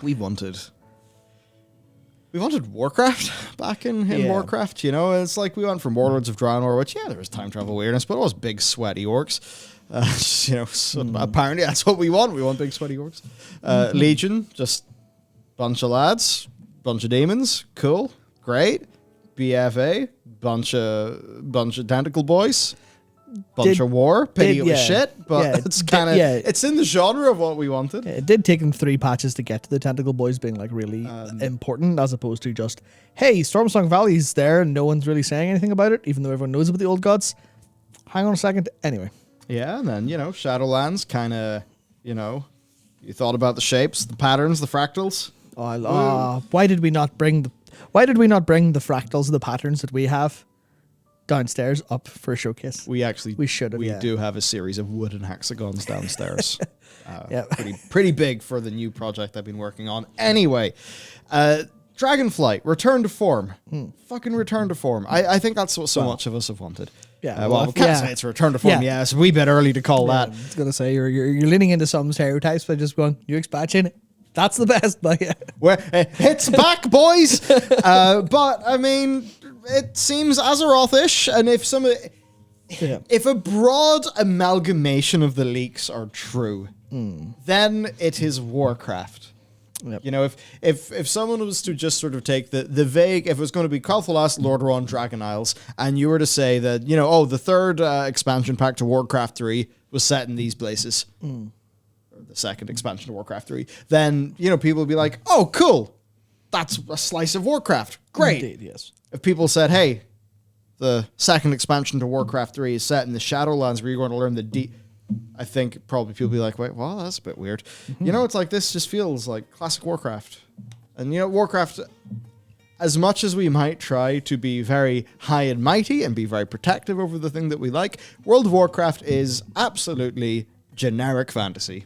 we wanted Warcraft back in Warcraft, you know? It's like we went from Warlords of Draenor, which, there was time travel weirdness, but it was big, sweaty orcs. So apparently that's what we want. We want big, sweaty orcs. Legion, just bunch of lads, bunch of demons. Cool. Great. BFA, bunch of tentacle boys. Bunch of war, pity it was shit, but it's kind of it's in the genre of what we wanted. It did take them 3 patches to get to the tentacle boys being like really important, as opposed to just, hey, Stormsong Valley's there and no one's really saying anything about it, even though everyone knows about the old gods. Hang on a second. Anyway. Yeah, and then, Shadowlands kind of, you thought about the shapes, the patterns, the fractals. Why did we not bring the fractals, the patterns that we have downstairs up for a showcase? We should have. We do have a series of wooden hexagons downstairs. Pretty big for the new project I've been working on. Anyway, Dragonflight, return to form. Fucking return to form. I think that's what so much of us have wanted. Yeah. We can't say it's a return to form. Yeah, it's a wee bit early to call that. I was gonna say you're leaning into some stereotypes by just going new expansion. That's the best. But it's back, boys. But I mean, it seems Azeroth-ish, and if a broad amalgamation of the leaks are true, then it is Warcraft. Yep. If someone was to just sort of take the vague, if it was going to be Calphalas, Lordaeron, Dragon Isles, and you were to say that, the third expansion pack to Warcraft 3 was set in these places, or the second expansion to Warcraft 3, then, people would be like, oh, cool. That's a slice of Warcraft. Great. Indeed, yes. If people said, hey, the second expansion to Warcraft 3 is set in the Shadowlands where you're going to learn I think probably people will be like, wait, well, that's a bit weird. It's like this just feels like classic Warcraft. And, Warcraft, as much as we might try to be very high and mighty and be very protective over the thing that we like, World of Warcraft is absolutely generic fantasy.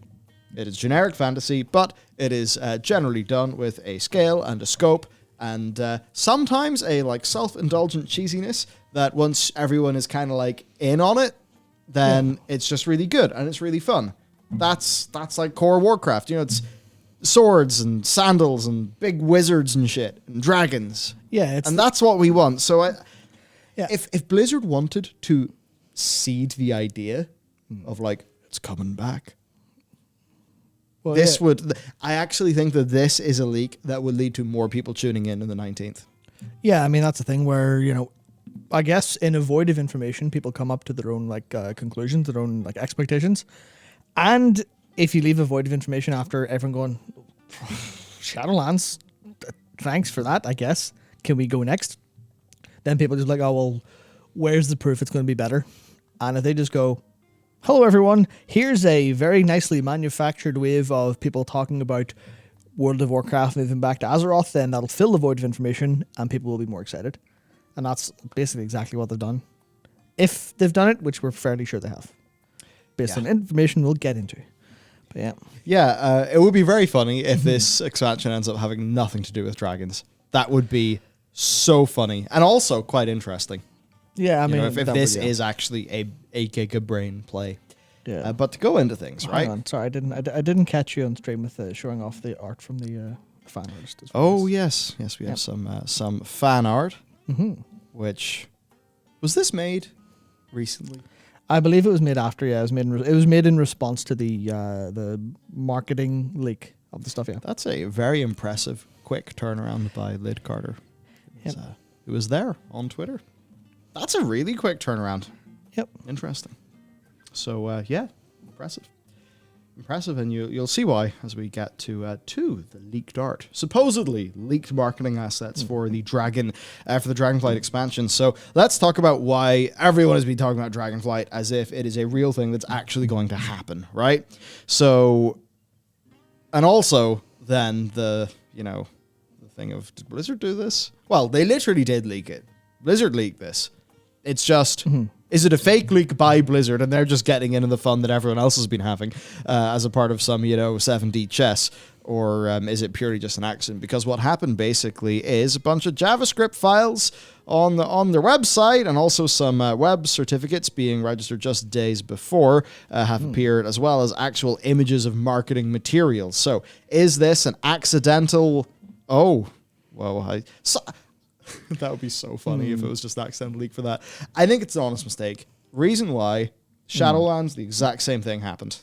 It is generic fantasy, but it is generally done with a scale and a scope and sometimes a self-indulgent cheesiness that once everyone is kind of in on it, then it's just really good and it's really fun. That's like core Warcraft. It's swords and sandals and big wizards and shit and dragons. Yeah, and that's what we want. So if Blizzard wanted to seed the idea of it's coming back, well, I actually think that this is a leak that would lead to more people tuning in the 19th. Yeah, I mean, that's the thing where, I guess in a void of information, people come up to their own conclusions, their own expectations. And if you leave a void of information after everyone going, Shadowlands, thanks for that, I guess. Can we go next? Then people just oh, well, where's the proof it's going to be better? And if they just go, hello, everyone, here's a very nicely manufactured wave of people talking about World of Warcraft moving back to Azeroth, then that'll fill the void of information and people will be more excited. And that's basically exactly what they've done. If they've done it, which we're fairly sure they have. Based on information we'll get into. But yeah. Yeah, it would be very funny if this expansion ends up having nothing to do with dragons. That would be so funny. And also quite interesting. Yeah, I mean... if this is actually a giga-brain play. Yeah. But to go into things, right? Hang on, sorry, I didn't catch you on stream with showing off the art from the fan artist. Oh, yes. Yes, we have some fan art. Which was this made recently? I believe it was made after. Yeah, it was made in response to the marketing leak of the stuff. Yeah, that's a very impressive, quick turnaround by Lyd Carter. It was there on Twitter. That's a really quick turnaround. Yep, interesting. So impressive, and you'll see why as we get to the leaked art, supposedly leaked marketing assets for the Dragonflight expansion. So let's talk about why everyone has been talking about Dragonflight as if it is a real thing that's actually going to happen, right? So, and also then the thing of, did Blizzard do this? Well, they literally did leak it. Blizzard leaked this. It's just... Is it a fake leak by Blizzard and they're just getting in on the fun that everyone else has been having as a part of some, 7D chess? or is it purely just an accident? Because what happened basically is a bunch of JavaScript files on their website, and also some web certificates being registered just days before have appeared, as well as actual images of marketing materials. So is this an accidental... Oh, well, that would be so funny if it was just an accidental leak for that. I think it's an honest mistake. Reason why, Shadowlands, the exact same thing happened.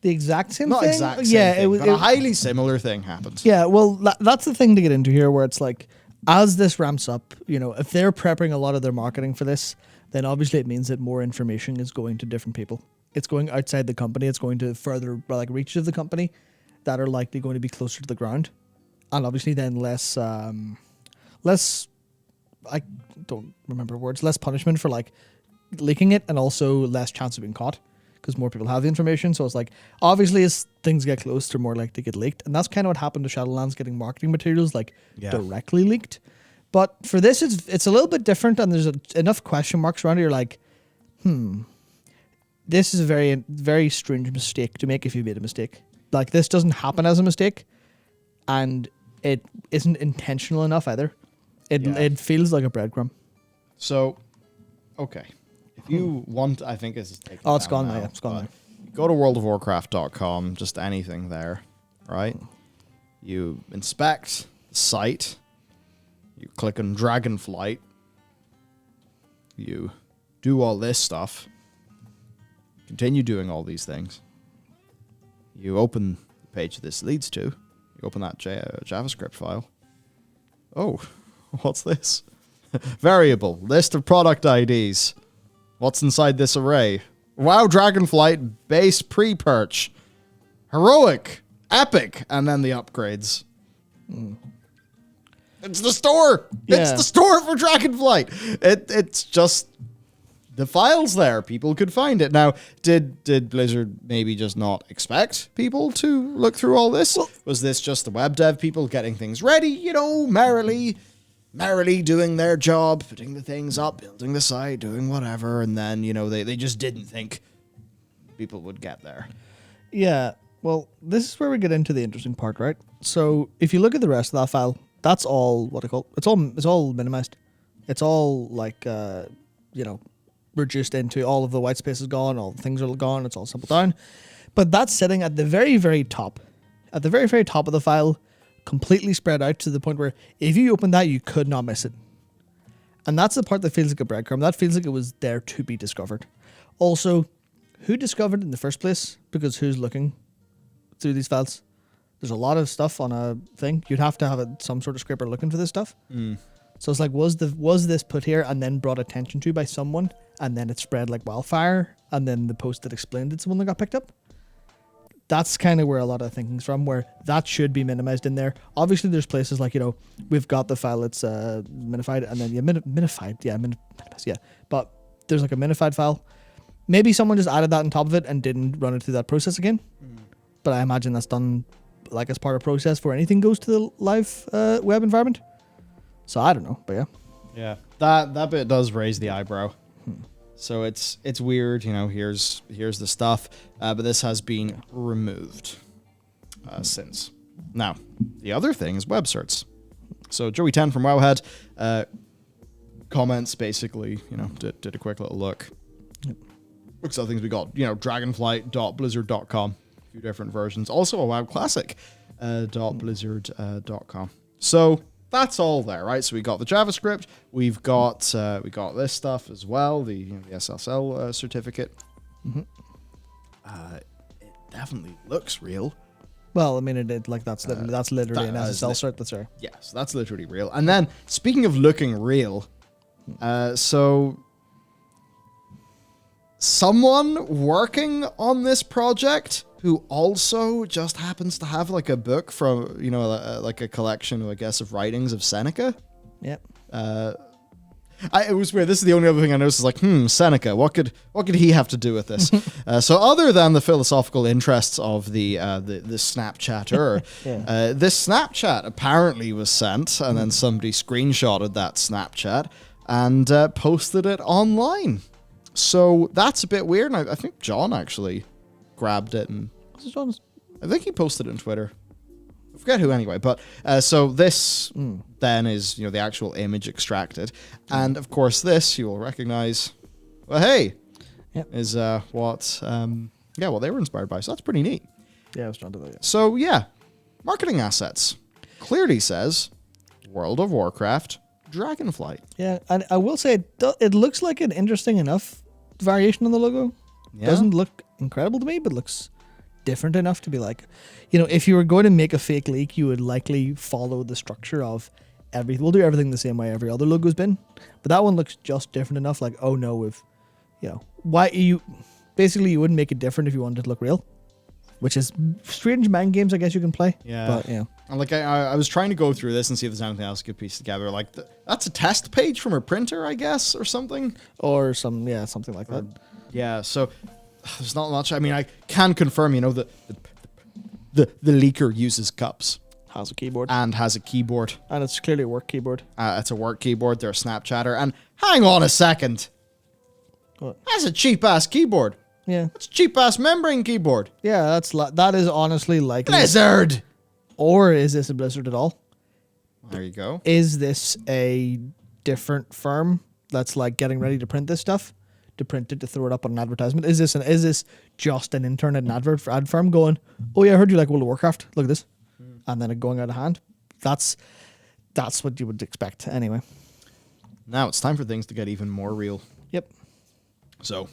The exact same Not thing? exact same thing, was but a highly similar thing happened. Yeah, well, that's the thing to get into here, where it's like, as this ramps up, if they're prepping a lot of their marketing for this, then obviously it means that more information is going to different people. It's going outside the company. It's going to further reaches of the company that are likely going to be closer to the ground, and obviously then less. I don't remember words. Less punishment for leaking it, and also less chance of being caught, because more people have the information. So it's like, obviously, as things get close, they're more likely to get leaked. And that's kind of what happened to Shadowlands getting marketing materials directly leaked. But for this, it's a little bit different, and there's enough question marks around it. You're like, this is a very, very strange mistake to make if you made a mistake. Like, this doesn't happen as a mistake, and it isn't intentional enough either. It feels like a breadcrumb. So, okay. If you want, I think this is taken Oh, it's down gone now. now. It's gone now. Go to worldofwarcraft.com, just anything there, right? You inspect the site. You click on Dragonflight. You do all this stuff. Continue doing all these things. You open the page this leads to. You open that JavaScript file. Oh, what's this? Variable, list of product IDs. What's inside this array? WoW Dragonflight base pre-perch. Heroic, epic, and then the upgrades. It's the store. Yeah. It's the store for Dragonflight. It's just the files there. People could find it. Now, did Blizzard maybe just not expect people to look through all this? Well, was this just the web dev people getting things ready, merrily doing their job, putting the things up, building the site, doing whatever, and then, they just didn't think people would get there? Yeah, well, this is where we get into the interesting part, right? So if you look at the rest of that file, that's all what I call it's all minimized. It's all reduced into all of the white space is gone, all the things are gone, it's all simple down. But that's sitting at the very, very top. At the very, very top of the file, completely spread out to the point where if you open that, you could not miss it. And that's the part that feels like a breadcrumb. That feels like it was there to be discovered. Also, who discovered it in the first place? Because who's looking through these files? There's a lot of stuff on a thing. You'd have to have some sort of scraper looking for this stuff. So it's like, was this put here and then brought attention to by someone, and then it spread like wildfire, and then the post that explained it's the one that got picked up? That's kind of where a lot of thinking's from, where that should be minimized in there. Obviously, there's places like, we've got the file that's minified, and then minimized, yeah. But there's like a minified file. Maybe someone just added that on top of it and didn't run it through that process again. But I imagine that's done like as part of process before anything goes to the live web environment. So I don't know, but yeah. Yeah, that bit does raise the eyebrow. So it's weird, here's the stuff, but this has been removed since. Now, the other thing is web certs. So Joey 10 from Wowhead comments basically, did a quick little look. Looks at things we got, dragonflight.blizzard.com, a few different versions. Also a WoW Classic .blizzard.com. So that's all there, right? So we got the JavaScript, we got this stuff as well, the SSL certificate. It definitely looks real. Well, I mean, that's literally an SSL cert. That's right. Yes, that's literally real. And then speaking of looking real, so someone working on this project who also just happens to have like a book from, like a collection, I guess, of writings of Seneca. Yep. It was weird. This is the only other thing I noticed is like, Seneca, what could he have to do with this? So other than the philosophical interests of the Snapchatter, this Snapchat apparently was sent, and then somebody screenshotted that Snapchat and posted it online. So that's a bit weird. And I think John actually grabbed it and I think he posted it on Twitter. I forget who anyway, but so this then is the actual image extracted, and of course this you will recognize. Well, hey, is what they were inspired by. So that's pretty neat. Yeah, I was trying to do that. So yeah, marketing assets clearly says World of Warcraft Dragonflight. Yeah, and I will say it looks like an interesting enough variation on the logo. Yeah. Doesn't look incredible to me, but looks different enough to be like, if you were going to make a fake leak, you would likely follow the structure of we'll do everything the same way every other logo's been. But that one looks just different enough, like, oh no, why you wouldn't make it different if you wanted it to look real. Which is strange mind games, I guess you can play. Yeah. But, And like I was trying to go through this and see if there's anything else I could piece together. Like that's a test page from a printer, I guess, or something. Or something like that. Yeah. So there's not much. I mean, I can confirm. The leaker uses cups. Has a keyboard. And has a keyboard. And it's clearly a work keyboard. It's a work keyboard. They're a Snapchatter. And hang on a second. What? That's a cheap ass keyboard. Yeah. That's a cheap ass membrane keyboard. Yeah, that is honestly likely. Blizzard. Or is this a Blizzard at all? There you go. Is this a different firm that's like getting ready to print this stuff? To print it, to throw it up on an advertisement? Is this just an intern at an ad firm going, oh yeah, I heard you like World of Warcraft. Look at this. And then it going out of hand. That's what you would expect anyway. Now it's time for things to get even more real. Yep. So,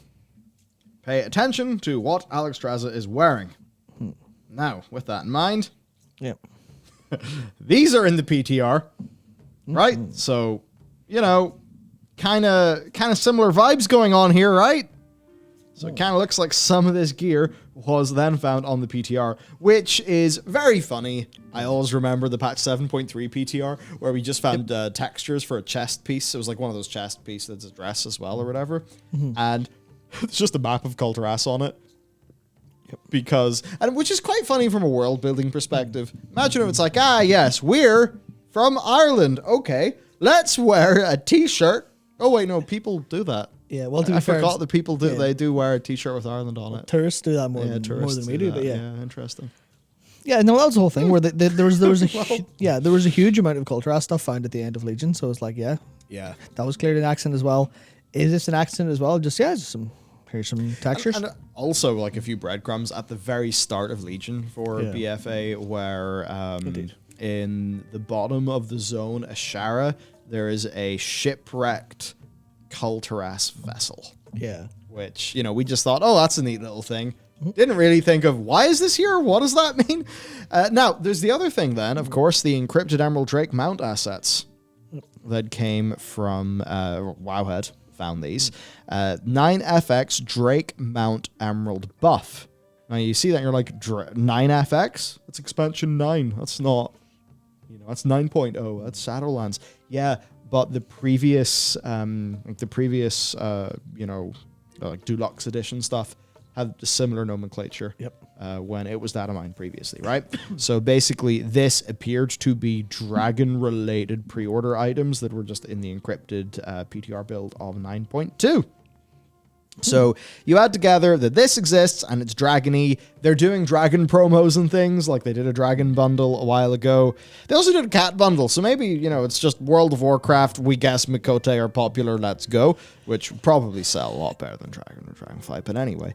pay attention to what Alex Straza is wearing. Now, with that in mind, yep. These are in the PTR, right? So, kind of similar vibes going on here, right? So it kind of looks like some of this gear was then found on the PTR, which is very funny. I always remember the patch 7.3 PTR where we just found textures for a chest piece. It was like one of those chest pieces that's a dress as well or whatever. And it's just a map of Kulturas on it. Which is quite funny from a world building perspective. Imagine if it's like, yes, we're from Ireland. Okay, let's wear a t-shirt. Oh wait, no, people do that. Yeah, well, I forgot that people do. Yeah. They do wear a t-shirt with Ireland on it. Tourists do that more than we do. But yeah, interesting. Yeah, no, that was the whole thing where there was a huge amount of Kulturas stuff found at the end of Legion. So it's like, yeah, that was clearly an accent as well. Is this an accent as well? Just here's some textures. And also, like a few breadcrumbs at the very start of Legion for BFA, where in the bottom of the zone, Ashara, there is a shipwrecked Kulturas vessel. Yeah. Which, we just thought, oh, that's a neat little thing. Didn't really think of, why is this here? What does that mean? Now, there's the other thing then, of course, the encrypted Emerald Drake mount assets that came from Wowhead. Found these. 9FX Drake Mount Emerald buff. Now you see that and you're like, 9FX? That's expansion 9. That's not, that's 9.0. That's Shadowlands. Yeah, but the previous, Deluxe Edition stuff had a similar nomenclature. Yep. When it was data mined previously, right? So basically, this appeared to be dragon-related pre-order items that were just in the encrypted PTR build of 9.2. So you add together that this exists and it's dragony. They're doing dragon promos and things, like they did a dragon bundle a while ago. They also did a cat bundle, so maybe, it's just World of Warcraft, we guess Mikote are popular, let's go, which would probably sell a lot better than Dragon or Dragonflight, but anyway.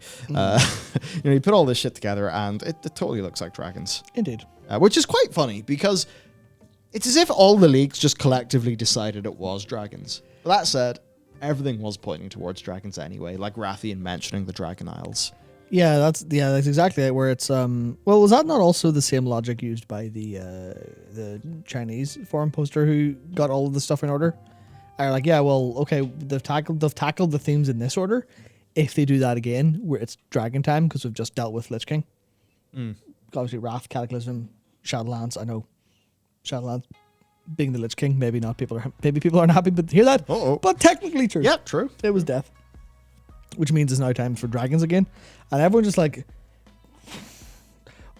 You put all this shit together and it totally looks like dragons. Indeed. Which is quite funny, because it's as if all the leaks just collectively decided it was dragons. But that said, everything was pointing towards dragons anyway, like Rathian mentioning the Dragon Isles. Yeah, that's exactly it. Where it's was that not also the same logic used by the Chinese forum poster who got all of the stuff in order? Are like, they've tackled the themes in this order. If they do that again, where it's dragon time because we've just dealt with Lich King, obviously Wrath, Cataclysm, Shadowlands. I know Shadowlands being the Lich King, maybe people aren't happy to hear that. But technically true. Yeah, true. It was death. Which means it's now time for dragons again. And everyone's just like,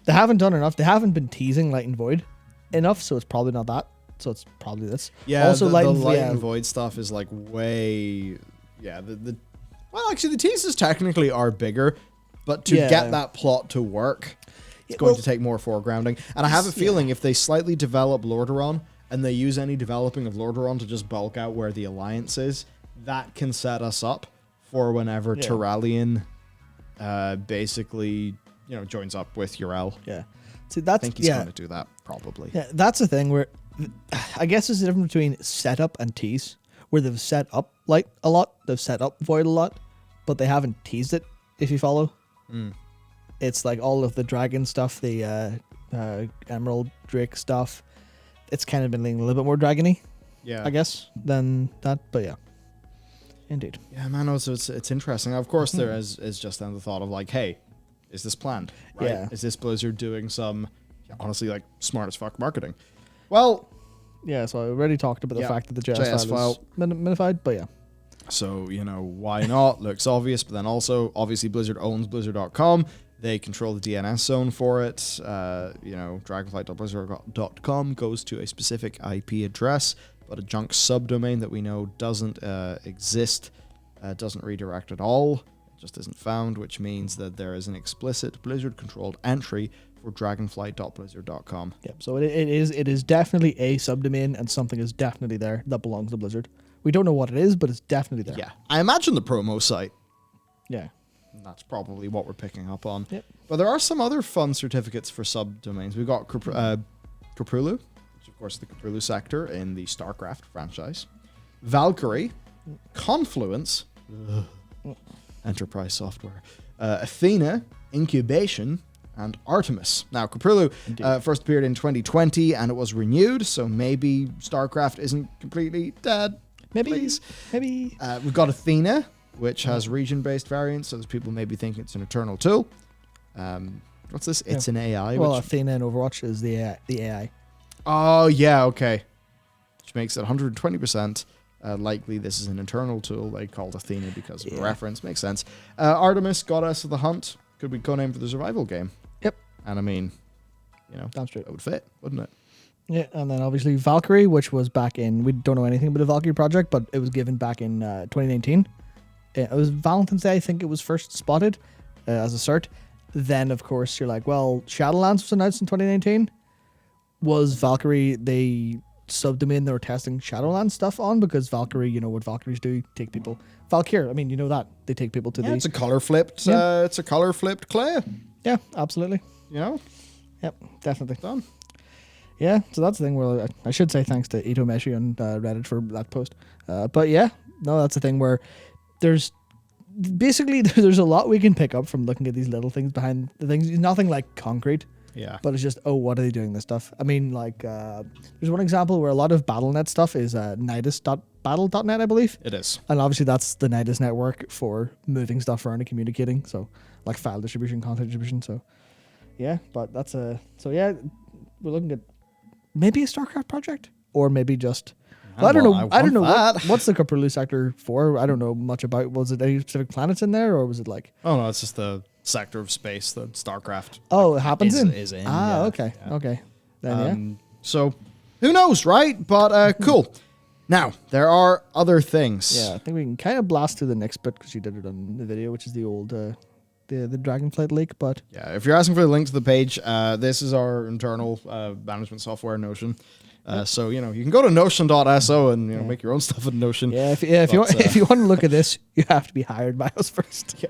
they haven't done enough. They haven't been teasing Light and Void enough, so it's probably not that. So it's probably this. Yeah, also, the Light and Void stuff is like way... Yeah, well, actually, the teases technically are bigger, but to get that plot to work... It's going to take more foregrounding. And I have a feeling if they slightly develop Lordaeron and they use any developing of Lordaeron to just bulk out where the Alliance is, that can set us up for whenever Turalian basically, joins up with Urel. Yeah. See, that's, I think he's going to do that, probably. Yeah, that's the thing where I guess there's a difference between setup and tease, where they've set up Light a lot, they've set up Void a lot, but they haven't teased it, if you follow. It's like all of the dragon stuff, the Emerald Drake stuff. It's kind of been leaning a little bit more dragony, I guess, than that. But yeah, indeed. Yeah, man. Also, it's interesting. Of course, there is just then the thought of like, hey, is this planned? Right? Yeah. Is this Blizzard doing some, honestly, like smart as fuck marketing? Well, yeah. So I already talked about the fact that the JS file is minified, but yeah. So, why not? Looks obvious, but then also, obviously, Blizzard owns Blizzard.com. They control the DNS zone for it. Dragonflight.blizzard.com goes to a specific IP address, but a junk subdomain that we know doesn't exist, doesn't redirect at all. It just isn't found, which means that there is an explicit Blizzard-controlled entry for Dragonflight.blizzard.com. Yep. So it is definitely a subdomain, and something is definitely there that belongs to Blizzard. We don't know what it is, but it's definitely there. Yeah. I imagine the promo site. Yeah. That's probably what we're picking up on. Yep. But there are some other fun certificates for subdomains. We've got Cthulhu, which of course is the Cthulhu sector in the StarCraft franchise. Valkyrie, Confluence, Enterprise Software, Athena, Incubation, and Artemis. Now, Cthulhu first appeared in 2020, and it was renewed, so maybe StarCraft isn't completely dead. Maybe. We've got Athena, which has region-based variants, so there's people maybe thinking it's an eternal tool. What's this? It's an AI. Well, Athena in Overwatch is the AI. Oh, yeah, okay. Which makes it 120% likely this is an eternal tool they called Athena because of the reference. Makes sense. Artemis, Goddess of the Hunt, could be co-name for the survival game. Yep. And I mean, that's true. It would fit, wouldn't it? Yeah, and then obviously Valkyrie, which was back in, we don't know anything about the Valkyrie project, but it was given back in 2019. It was Valentine's Day, I think it was first spotted as a cert. Then, of course, you're like, well, Shadowlands was announced in 2019. Was Valkyrie the subdomain they were testing Shadowlands stuff on? Because Valkyrie, you know what Valkyries do, take people. Valkyr, I mean, you know that. They take people to the... It's a color flipped, it's a color flipped clay. Yeah, absolutely. Yep, definitely. Done. Yeah, so that's the thing where I should say thanks to Ito Meshi on Reddit for that post. But yeah, no, that's the thing where there's a lot we can pick up from looking at these little things behind the things. Nothing like concrete. Yeah. But it's just, what are they doing this stuff? I mean, like, there's one example where a lot of Battle.net stuff is nidus.battle.net, I believe. It is. And obviously that's the Nidus network for moving stuff around and communicating. So, like file distribution, content distribution. So, yeah, but that's we're looking at maybe a StarCraft project or maybe just... Well, I don't know. What's the Cthulhu sector for? I don't know much about. Was it any specific planets in there, or was it like? Oh no, it's just the sector of space that StarCraft. Oh, it happens is in. Ah, okay. Then So, who knows, right? But cool. Now there are other things. Yeah, I think we can kind of blast through the next bit because you did it on the video, which is the old the Dragonflight leak. But yeah, if you're asking for the link to the page, this is our internal management software, Notion. So you can go to notion.so and make your own stuff in Notion. Yeah, if you want to look at this, you have to be hired by us first. Yeah.